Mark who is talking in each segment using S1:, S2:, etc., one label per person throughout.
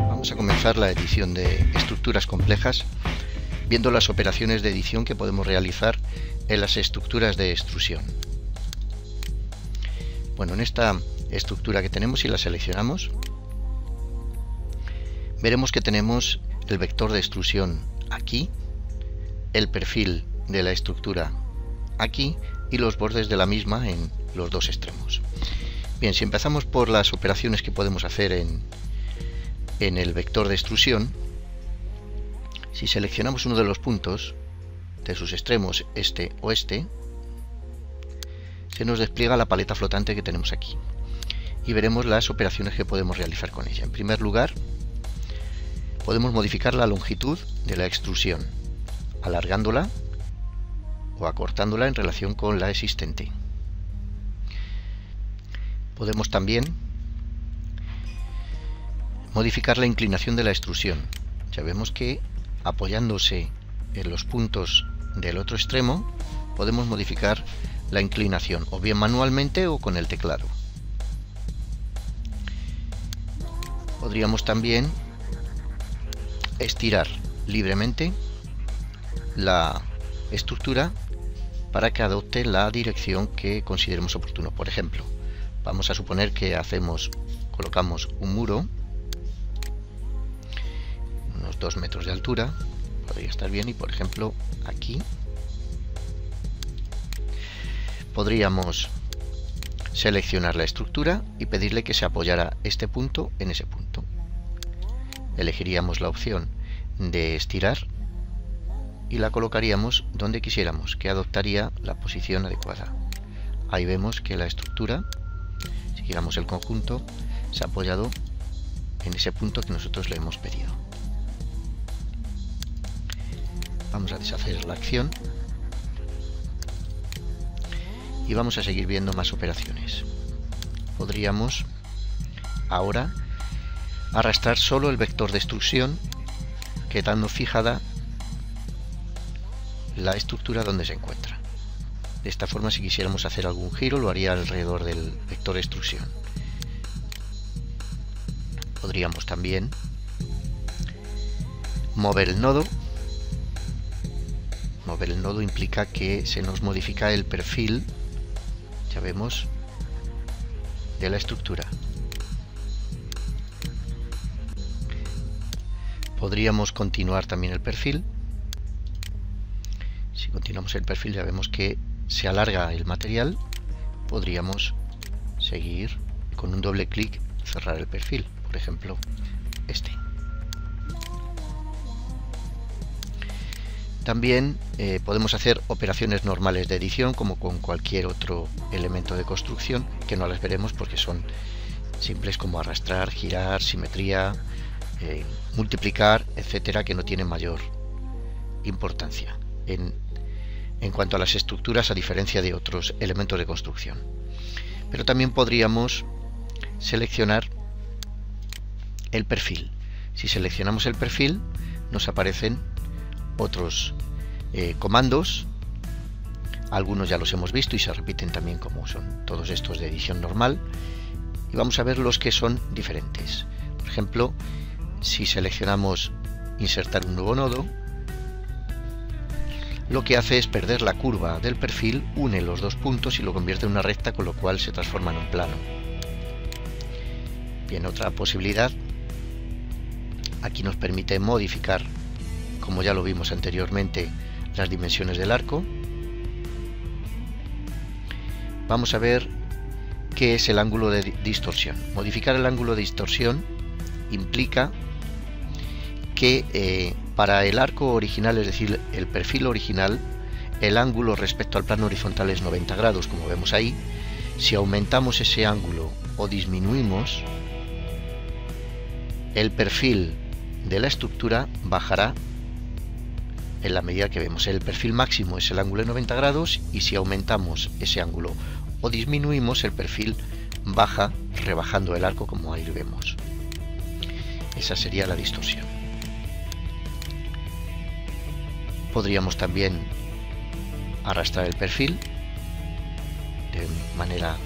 S1: Vamos a comenzar la edición de estructuras complejas viendo las operaciones de edición que podemos realizar en las estructuras de extrusión. Bueno, en esta estructura que tenemos, si la seleccionamos, veremos que tenemos el vector de extrusión aquí, el perfil de la estructura aquí y los bordes de la misma en los dos extremos. Bien, si empezamos por las operaciones que podemos hacer en el vector de extrusión, si seleccionamos uno de los puntos de sus extremos, este o este, se nos despliega la paleta flotante que tenemos aquí y veremos las operaciones que podemos realizar con ella. En primer lugar, podemos modificar la longitud de la extrusión, alargándola o acortándola en relación con la existente. Podemos también modificar la inclinación de la extrusión. Ya vemos que apoyándose en los puntos del otro extremo podemos modificar la inclinación, o bien manualmente o con el teclado. Podríamos también estirar libremente la estructura para que adopte la dirección que consideremos oportuno. Por ejemplo, vamos a suponer que colocamos un muro, unos 2 metros de altura, podría estar bien, y por ejemplo aquí podríamos seleccionar la estructura y pedirle que se apoyara este punto en ese punto. Elegiríamos la opción de estirar y la colocaríamos donde quisiéramos, que adoptaría la posición adecuada. Ahí vemos que la estructura, si giramos el conjunto, se ha apoyado en ese punto que nosotros le hemos pedido. Vamos a deshacer la acción y vamos a seguir viendo más operaciones. Podríamos ahora arrastrar solo el vector de extrusión, quedando fijada la estructura donde se encuentra. De esta forma, si quisiéramos hacer algún giro, lo haría alrededor del vector de extrusión. Podríamos también mover el nodo. Mover el nodo implica que se nos modifica el perfil, ya vemos, de la estructura. Podríamos continuar también el perfil. Si continuamos el perfil, ya vemos que se alarga el material. Podríamos seguir con un doble clic, cerrar el perfil, por ejemplo este. También podemos hacer operaciones normales de edición, como con cualquier otro elemento de construcción, que no las veremos porque son simples, como arrastrar, girar, simetría, multiplicar, etcétera, que no tienen mayor importancia en cuanto a las estructuras, a diferencia de otros elementos de construcción. Pero también podríamos seleccionar el perfil. Si seleccionamos el perfil, nos aparecen otros comandos. Algunos ya los hemos visto y se repiten también, como son todos estos de edición normal, y vamos a ver los que son diferentes. Por ejemplo, si seleccionamos insertar un nuevo nodo, lo que hace es perder la curva del perfil, une los dos puntos y lo convierte en una recta, con lo cual se transforma en un plano. Bien, otra posibilidad, aquí nos permite modificar, como ya lo vimos anteriormente, las dimensiones del arco. Vamos a ver qué es el ángulo de distorsión. Modificar el ángulo de distorsión implica que para el arco original, es decir, el perfil original, el ángulo respecto al plano horizontal es 90 grados, como vemos ahí. Si aumentamos ese ángulo o disminuimos, el perfil de la estructura bajará en la medida que vemos. El perfil máximo es el ángulo de 90 grados, y si aumentamos ese ángulo o disminuimos, el perfil baja rebajando el arco, como ahí vemos. Esa sería la distorsión. Podríamos también arrastrar el perfil de manera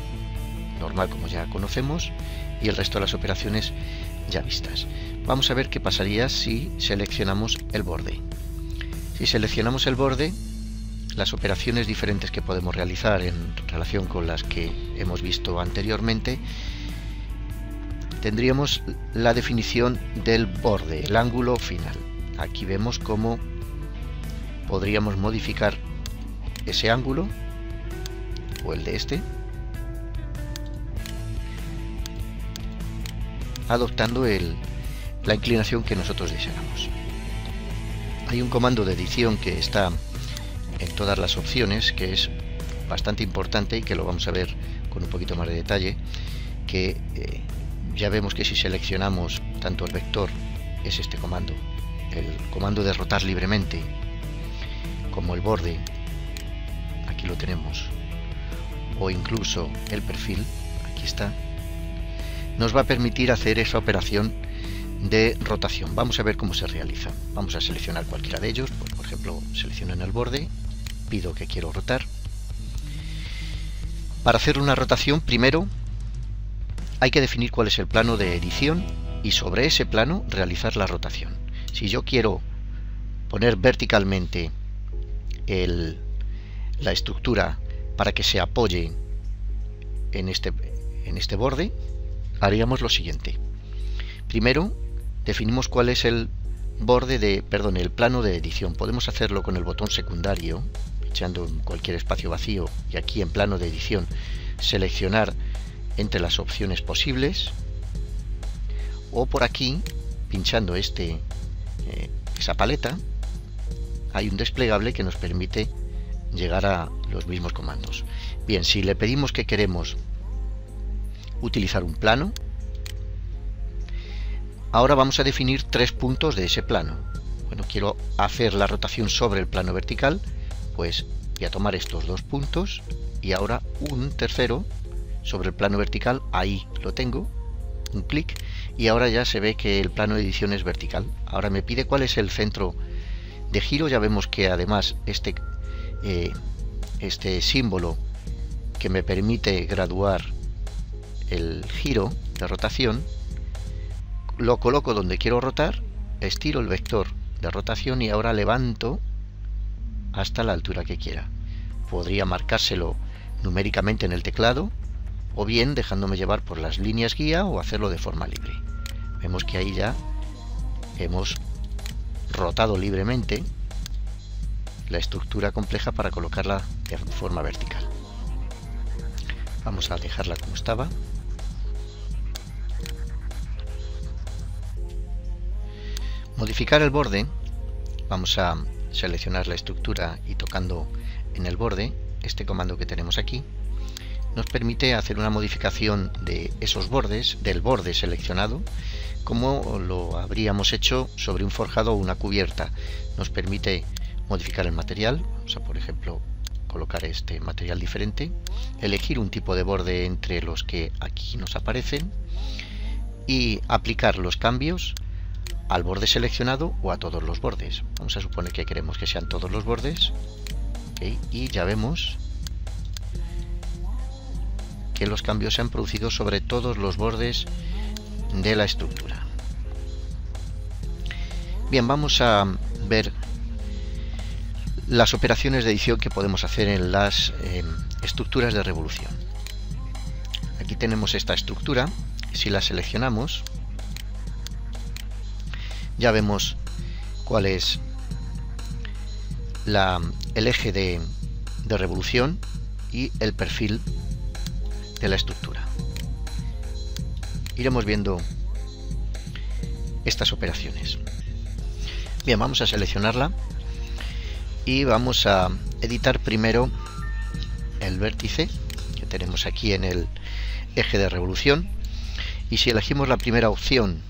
S1: normal, como ya conocemos, y el resto de las operaciones ya vistas. Vamos a ver qué pasaría si seleccionamos el borde. Si seleccionamos el borde, las operaciones diferentes que podemos realizar en relación con las que hemos visto anteriormente, tendríamos la definición del borde, el ángulo final. Aquí vemos cómo podríamos modificar ese ángulo o el de este, adoptando la inclinación que nosotros deseamos. Hay un comando de edición que está en todas las opciones, que es bastante importante y que lo vamos a ver con un poquito más de detalle, que ya vemos que si seleccionamos tanto el vector, es este comando, el comando de rotar libremente, como el borde, aquí lo tenemos, o incluso el perfil, aquí está, nos va a permitir hacer esa operación de rotación. Vamos a ver cómo se realiza. Vamos a seleccionar cualquiera de ellos, pues, por ejemplo, selecciono en el borde, pido que quiero rotar. Para hacer una rotación, primero hay que definir cuál es el plano de edición y sobre ese plano realizar la rotación. Si yo quiero poner verticalmente la estructura para que se apoye en este borde, haríamos lo siguiente. Primero definimos cuál es el el plano de edición. Podemos hacerlo con el botón secundario, pinchando en cualquier espacio vacío, y aquí en plano de edición seleccionar entre las opciones posibles, o por aquí pinchando esa paleta hay un desplegable que nos permite llegar a los mismos comandos. Bien, si le pedimos que queremos utilizar un plano, ahora vamos a definir 3 puntos de ese plano. Bueno, quiero hacer la rotación sobre el plano vertical, pues voy a tomar estos 2 puntos y ahora un tercero sobre el plano vertical, ahí lo tengo, un clic, y ahora ya se ve que el plano de edición es vertical. Ahora me pide cuál es el centro de giro. Ya vemos que además este símbolo que me permite graduar el giro de rotación, lo coloco donde quiero rotar, estiro el vector de rotación y ahora levanto hasta la altura que quiera. Podría marcárselo numéricamente en el teclado, o bien dejándome llevar por las líneas guía, o hacerlo de forma libre. Vemos que ahí ya hemos rotado libremente la estructura compleja para colocarla de forma vertical. Vamos a dejarla como estaba. Modificar el borde, vamos a seleccionar la estructura y tocando en el borde, este comando que tenemos aquí nos permite hacer una modificación de esos bordes, del borde seleccionado, como lo habríamos hecho sobre un forjado o una cubierta. Nos permite modificar el material, vamos a por ejemplo colocar este material diferente, elegir un tipo de borde entre los que aquí nos aparecen y aplicar los cambios al borde seleccionado o a todos los bordes. Vamos a suponer que queremos que sean todos los bordes, ¿okay? Y ya vemos que los cambios se han producido sobre todos los bordes de la estructura. Bien, vamos a ver las operaciones de edición que podemos hacer en las estructuras de revolución. Aquí tenemos esta estructura. Si la seleccionamos, ya vemos cuál es el eje de revolución y el perfil de la estructura. Iremos viendo estas operaciones. Bien, vamos a seleccionarla y vamos a editar primero el vértice que tenemos aquí en el eje de revolución, y si elegimos la primera opción,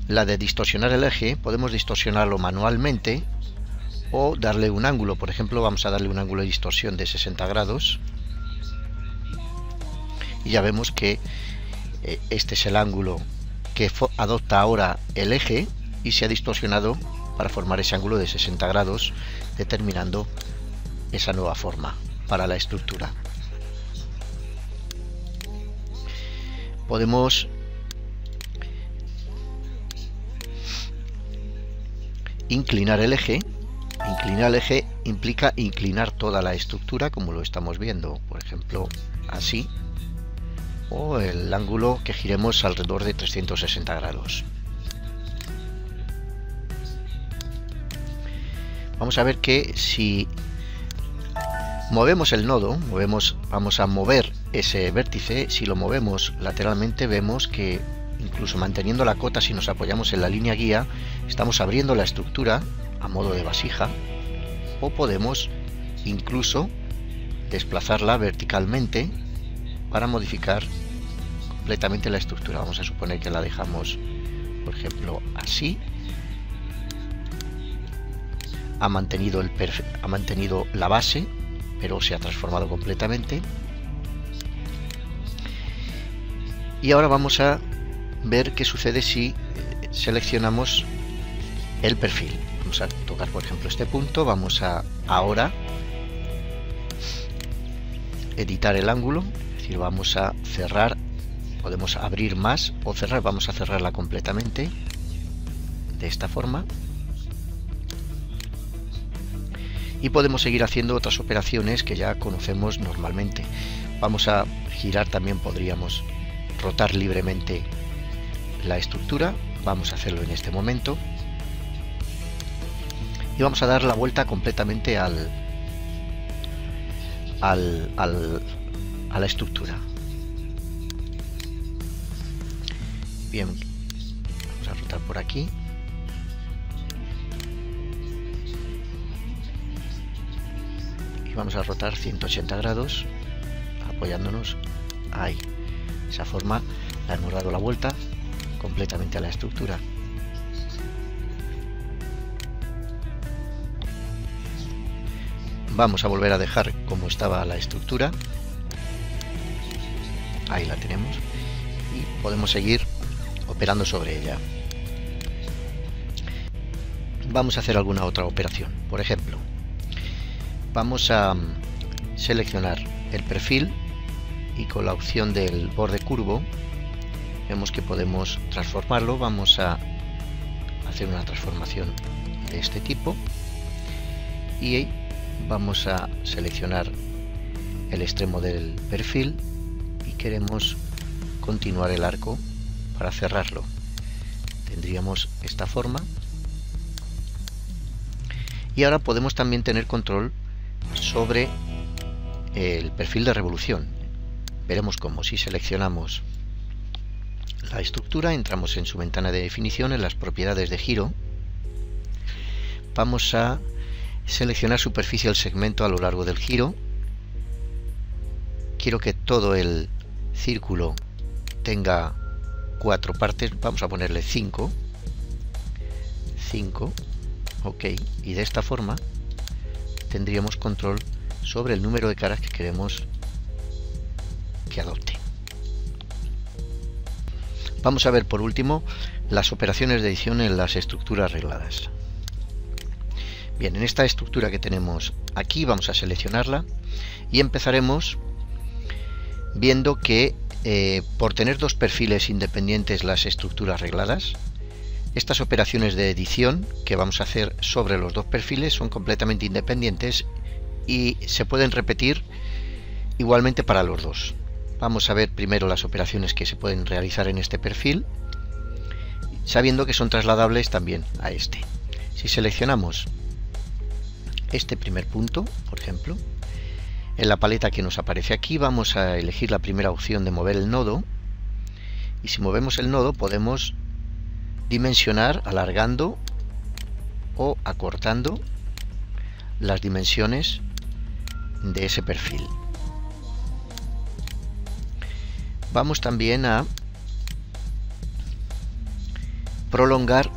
S1: la de distorsionar el eje, podemos distorsionarlo manualmente o darle un ángulo. Por ejemplo, vamos a darle un ángulo de distorsión de 60 grados y ya vemos que este es el ángulo que adopta ahora el eje y se ha distorsionado para formar ese ángulo de 60 grados, determinando esa nueva forma para la estructura. Podemos inclinar el eje. Inclinar el eje implica inclinar toda la estructura, como lo estamos viendo, por ejemplo, así, o el ángulo que giremos alrededor de 360 grados. Vamos a ver que si movemos el nodo, vamos a mover ese vértice. Si lo movemos lateralmente, vemos que incluso manteniendo la cota, si nos apoyamos en la línea guía, estamos abriendo la estructura a modo de vasija, o podemos incluso desplazarla verticalmente para modificar completamente la estructura. Vamos a suponer que la dejamos, por ejemplo, así. Ha mantenido la base, pero se ha transformado completamente. Y ahora vamos a ver qué sucede si seleccionamos el perfil. Vamos a tocar, por ejemplo, este punto. Vamos a ahora editar el ángulo, es decir, vamos a cerrar. Podemos abrir más o cerrar. Vamos a cerrarla completamente de esta forma. Y podemos seguir haciendo otras operaciones que ya conocemos normalmente. Vamos a girar, también podríamos rotar libremente la estructura. Vamos a hacerlo en este momento. Y vamos a dar la vuelta completamente a la estructura. Bien, vamos a rotar por aquí. Vamos a rotar 180 grados apoyándonos ahí. De esa forma le hemos dado la vuelta completamente a la estructura. Vamos a volver a dejar como estaba la estructura. Ahí la tenemos y podemos seguir operando sobre ella. Vamos a hacer alguna otra operación. Por ejemplo, vamos a seleccionar el perfil y con la opción del borde curvo vemos que podemos transformarlo. Vamos a hacer una transformación de este tipo y vamos a seleccionar el extremo del perfil y queremos continuar el arco para cerrarlo. Tendríamos esta forma y ahora podemos también tener control sobre el perfil de revolución. Veremos cómo. Si seleccionamos la estructura, entramos en su ventana de definición, en las propiedades de giro, vamos a seleccionar superficie del segmento a lo largo del giro. Quiero que todo el círculo tenga 4 partes, vamos a ponerle 5, ok, y de esta forma tendríamos control sobre el número de caras que queremos que adopte. Vamos a ver por último las operaciones de edición en las estructuras regladas. Bien, en esta estructura que tenemos aquí vamos a seleccionarla y empezaremos viendo que por tener dos perfiles independientes las estructuras regladas, estas operaciones de edición que vamos a hacer sobre los dos perfiles son completamente independientes y se pueden repetir igualmente para los dos. Vamos a ver primero las operaciones que se pueden realizar en este perfil, sabiendo que son trasladables también a este. Si seleccionamos este primer punto, por ejemplo, en la paleta que nos aparece aquí vamos a elegir la primera opción de mover el nodo, y si movemos el nodo podemos dimensionar alargando o acortando las dimensiones de ese perfil. Vamos también a prolongar,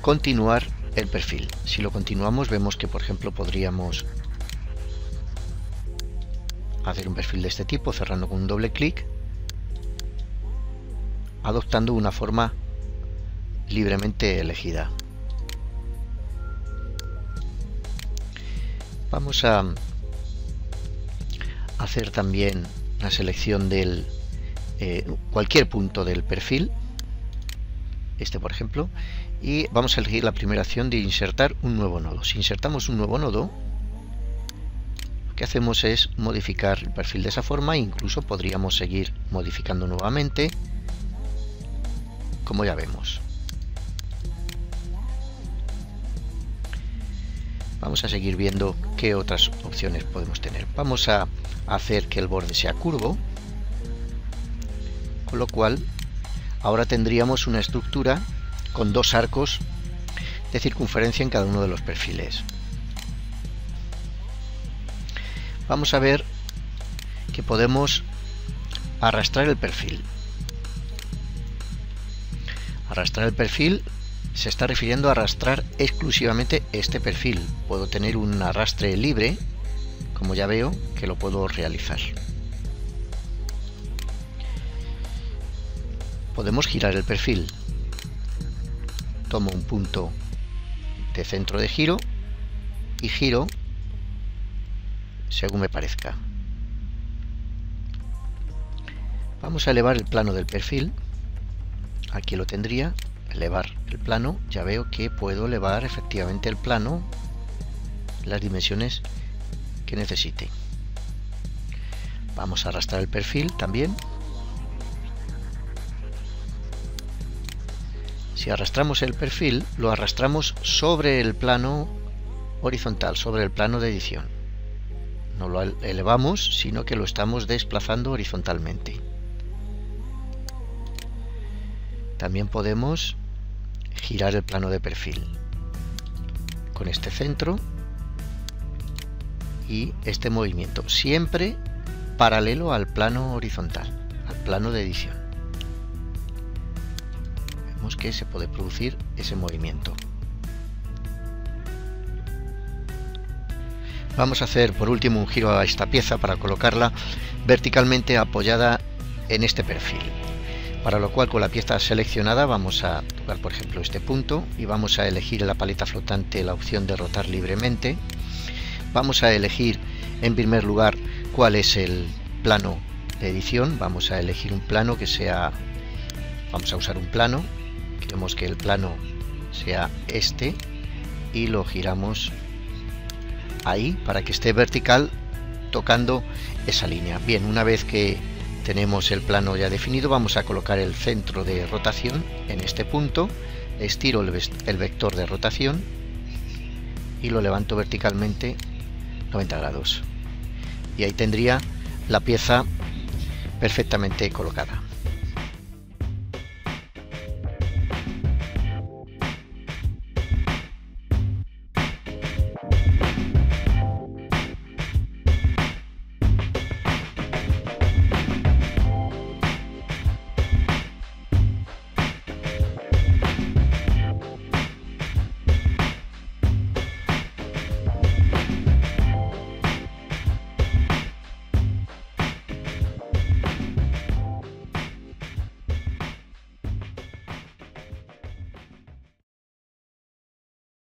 S1: continuar el perfil. Si lo continuamos vemos que por ejemplo podríamos hacer un perfil de este tipo cerrando con un doble clic, adoptando una forma libremente elegida. Vamos a hacer también la selección del cualquier punto del perfil, este por ejemplo, y vamos a elegir la primera acción de insertar un nuevo nodo. Si insertamos un nuevo nodo, lo que hacemos es modificar el perfil de esa forma, e incluso podríamos seguir modificando nuevamente, como ya vemos. Vamos a seguir viendo qué otras opciones podemos tener. Vamos a hacer que el borde sea curvo, con lo cual ahora tendríamos una estructura con dos arcos de circunferencia en cada uno de los perfiles. Vamos a ver que podemos arrastrar el perfil. Arrastrar el perfil se está refiriendo a arrastrar exclusivamente este perfil. Puedo tener un arrastre libre, como ya veo que lo puedo realizar. Podemos girar el perfil. Tomo un punto de centro de giro y giro según me parezca. Vamos a elevar el plano del perfil. Aquí lo tendría. Elevar el plano. Ya veo que puedo elevar efectivamente el plano las dimensiones que necesite. Vamos a arrastrar el perfil también. Si arrastramos el perfil, lo arrastramos sobre el plano horizontal, sobre el plano de edición. No lo elevamos, sino que lo estamos desplazando horizontalmente. También podemos girar el plano de perfil con este centro y este movimiento, siempre paralelo al plano horizontal, al plano de edición. Vemos que se puede producir ese movimiento. Vamos a hacer por último un giro a esta pieza para colocarla verticalmente apoyada en este perfil, para lo cual con la pieza seleccionada vamos a tocar por ejemplo este punto y vamos a elegir en la paleta flotante la opción de rotar libremente. Vamos a elegir en primer lugar cuál es el plano de edición. Vamos a elegir un plano que sea, vamos a usar un plano, queremos que el plano sea este y lo giramos ahí para que esté vertical tocando esa línea. Bien, una vez que tenemos el plano ya definido, vamos a colocar el centro de rotación en este punto, estiro el vector de rotación y lo levanto verticalmente 90 grados. Y ahí tendría la pieza perfectamente colocada.